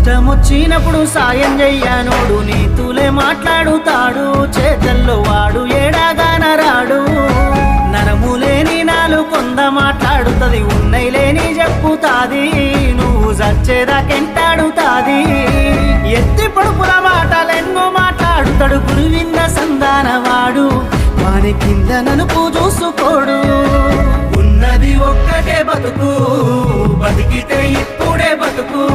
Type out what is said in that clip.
కష్టమొచ్చినప్పుడు సాయం చెయ్యనోడు నీతులే మాట్లాడుతాడు, చేతల్లో వాడు ఏడాగానరాడు. నరములేని నాలు కొంద మాట్లాడుతది, ఉన్నై లేని చెప్పుతాది, నువ్వు చచ్చేదాకెంటాడుతాది. ఎత్తి పొడుపుల మాటలెన్నో మాట్లాడుతాడు, గురువింద సంధానవాడు, వాని కింద నలుపు చూసుకోడు. ఉన్నది ఒక్కటే బతుకు, బతికితే ఇప్పుడే బతుకు.